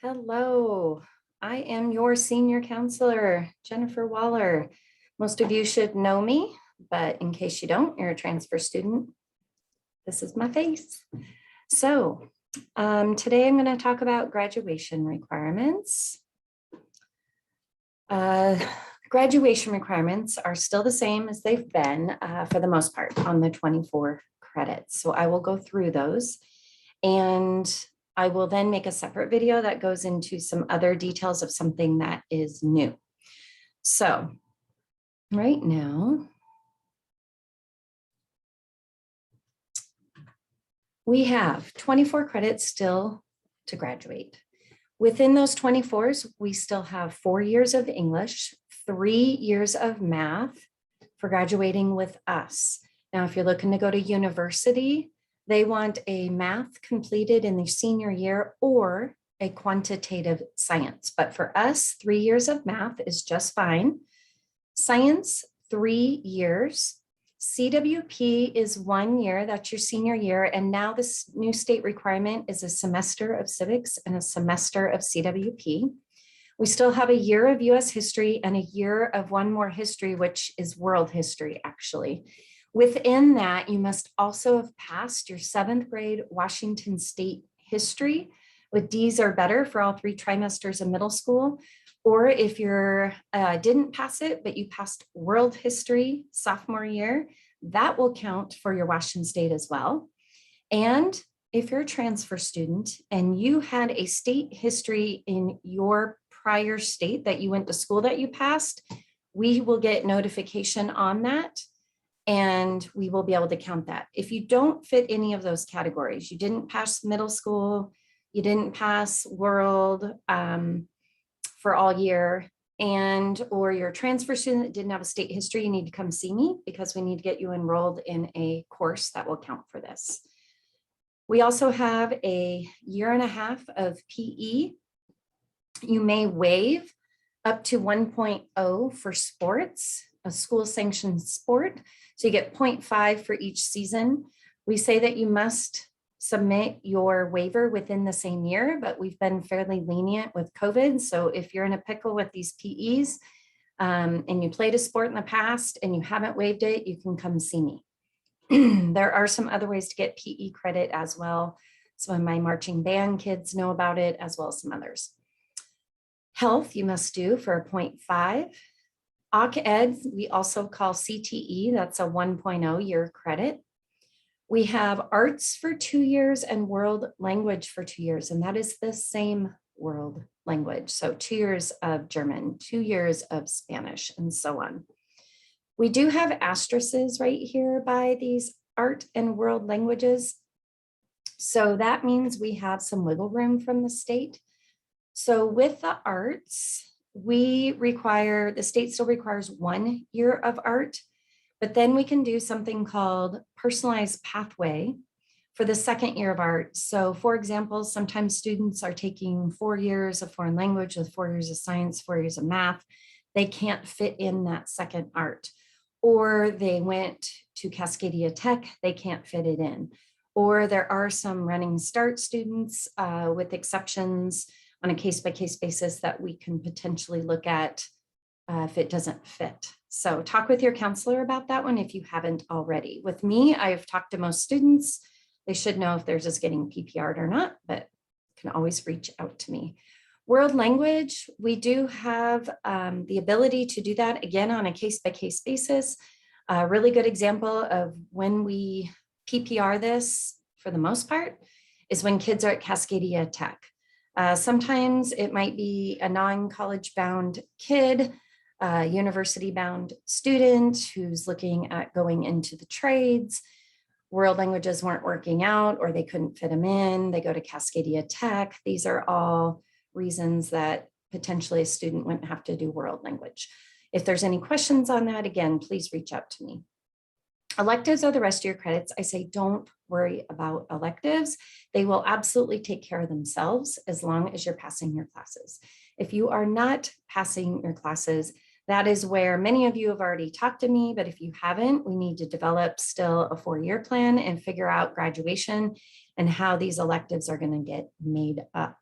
Hello, I am your senior counselor, Jennifer Waller. Most of you should know me, but in case you don't, you're a transfer student. This is my face. So today I'm going to talk about graduation requirements. Graduation requirements are still the same as they've been for the most part on the 24 credits. So I will go through those and I will then make a separate video that goes into some other details of something that is new. So right now, we have 24 credits still to graduate. Within those 24s, we still have 4 years of English, 3 years of math for graduating with us. Now, if you're looking to go to university, they want a math completed in the senior year or a quantitative science. But for us, 3 years of math is just fine. Science, 3 years. CWP is 1 year, that's your senior year. And now this new state requirement is a semester of civics and a semester of CWP. We still have a year of US history and a year of one more history, which is world history, actually. Within that, you must also have passed your 7th grade Washington State history with D's or better for all 3 trimesters of middle school. Or if you didn't pass it, but you passed world history sophomore year, that will count for your Washington State as well. And if you're a transfer student and you had a state history in your prior state that you went to school that you passed, we will get notification on that and we will be able to count that. If you don't fit any of those categories, you didn't pass middle school, you didn't pass world for all year, and or you're a transfer student that didn't have a state history, you need to come see me because we need to get you enrolled in a course that will count for this. We also have a year and a half of PE. You may waive up to 1.0 for sports, a school sanctioned sport. So you get 0.5 for each season. We say that you must submit your waiver within the same year, but we've been fairly lenient with COVID. So if you're in a pickle with these PEs and you played a sport in the past and you haven't waived it, you can come see me. There are some other ways to get PE credit as well. Some of my marching band kids know about it, as well as some others. Health, you must do for a 0.5. Occ-Ed, we also call CTE, that's a 1.0 year credit. We have arts for 2 years and world language for 2 years, and that is the same world language. So 2 years of German, 2 years of Spanish, and so on. We do have asterisks right here by these art and world languages. So that means we have some wiggle room from the state. So with the arts, the state still requires 1 year of art, but then we can do something called personalized pathway for the 2nd year of art. So for example, sometimes students are taking 4 years of foreign language with 4 years of science, 4 years of math. They can't fit in that 2nd art. Or they went to Cascadia Tech, they can't fit it in. Or there are some running start students with exceptions on a case-by-case basis that we can potentially look at if it doesn't fit. So talk with your counselor about that one if you haven't already. With me, I've talked to most students. They should know if they're just getting PPR'd or not, but can always reach out to me. World language, we do have the ability to do that again on a case-by-case basis. A really good example of when we PPR this for the most part is when kids are at Cascadia Tech. Sometimes it might be a non-college bound kid, a university bound student who's looking at going into the trades. World languages weren't working out or they couldn't fit them in. They go to Cascadia Tech. These are all reasons that potentially a student wouldn't have to do world language. If there's any questions on that, again, please reach out to me. Electives are the rest of your credits. I say don't worry about electives. They will absolutely take care of themselves as long as you're passing your classes. If you are not passing your classes, that is where many of you have already talked to me, but if you haven't, we need to develop still a 4-year plan and figure out graduation and how these electives are going to get made up.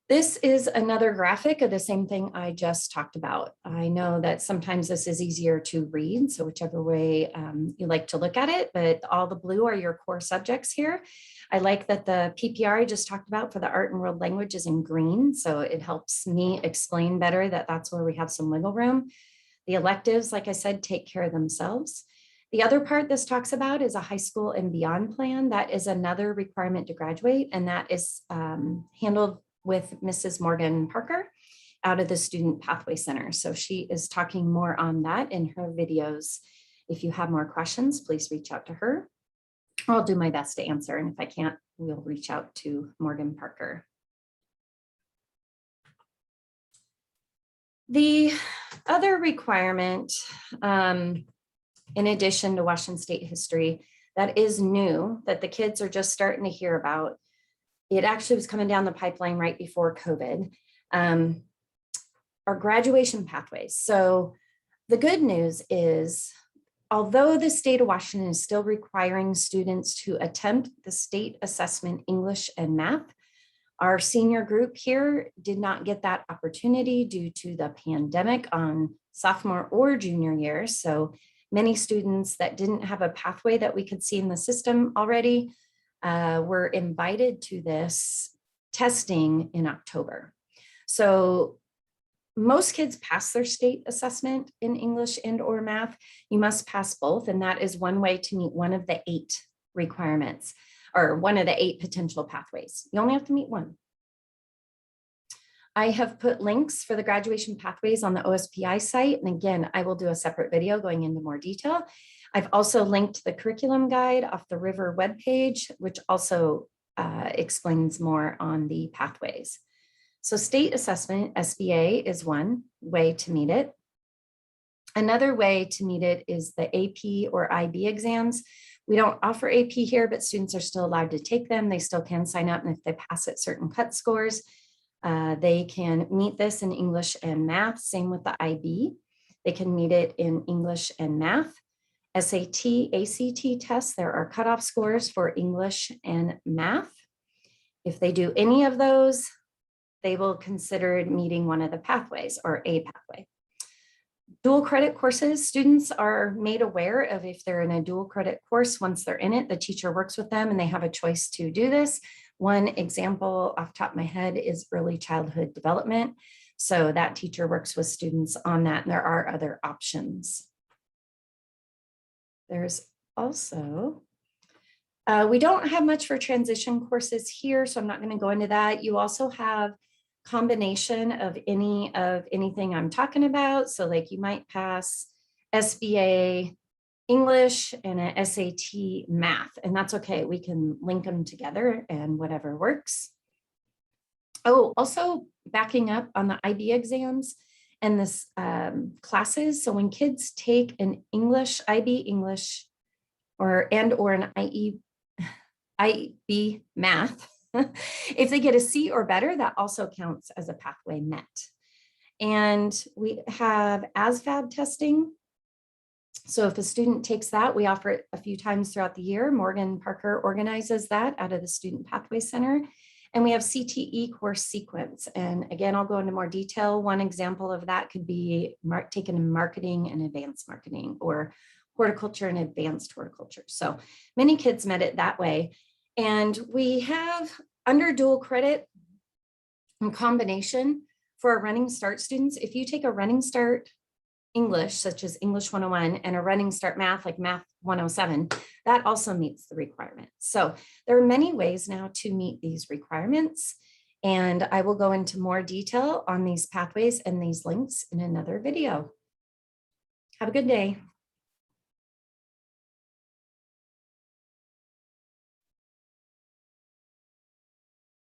This is another graphic of the same thing I just talked about. I know that sometimes this is easier to read, so whichever way you like to look at it, but all the blue are your core subjects here. I like that the PPR I just talked about for the art and world language is in green, so it helps me explain better that that's where we have some wiggle room. The electives, like I said, take care of themselves. The other part this talks about is a high school and beyond plan. That is another requirement to graduate, and that is handled with Mrs. Morgan Parker out of the Student Pathway Center. So she is talking more on that in her videos. If you have more questions, please reach out to her. I'll do my best to answer. And if I can't, we'll reach out to Morgan Parker. The other requirement, in addition to Washington State history, that is new, that the kids are just starting to hear about. It actually was coming down the pipeline right before COVID, our graduation pathways. So the good news is, although the state of Washington is still requiring students to attempt the state assessment English and math, our senior group here did not get that opportunity due to the pandemic on sophomore or junior year. So many students that didn't have a pathway that we could see in the system already were invited to this testing in October. So most kids pass their state assessment in English and or math. You must pass both, and that is one way to meet one of the 8 requirements, or one of the 8 potential pathways. You only have to meet one. I have put links for the graduation pathways on the OSPI site. And again, I will do a separate video going into more detail. I've also linked the curriculum guide off the River webpage, which also explains more on the pathways. So state assessment, SBA, is one way to meet it. Another way to meet it is the AP or IB exams. We don't offer AP here, but students are still allowed to take them. They still can sign up, and if they pass at certain cut scores, they can meet this in English and math. Same with the IB. They can meet it in English and math. SAT, ACT tests, there are cutoff scores for English and math. If they do any of those, they will consider meeting one of the pathways or a pathway. Dual credit courses, students are made aware of if they're in a dual credit course. Once they're in it, the teacher works with them and they have a choice to do this. One example off the top of my head is early childhood development. So that teacher works with students on that, and there are other options. There's also, we don't have much for transition courses here, so I'm not going to go into that. You also have combination of anything I'm talking about. So like you might pass SBA English and an SAT math, and that's okay. We can link them together and whatever works. Oh, also backing up on the IB exams and this classes. So when kids take an English, IB English, or an IB math, if they get a C or better, that also counts as a pathway met. And we have ASVAB testing. So if a student takes that, we offer it a few times throughout the year. Morgan Parker organizes that out of the Student Pathway Center. And we have CTE course sequence. And again, I'll go into more detail. One example of that could be taken in marketing and advanced marketing, or horticulture and advanced horticulture. So many kids met it that way. And we have under dual credit in combination for our Running Start students. If you take a Running Start English, such as English 101, and a Running Start Math, like Math 107, that also meets the requirement. So there are many ways now to meet these requirements. And I will go into more detail on these pathways and these links in another video. Have a good day.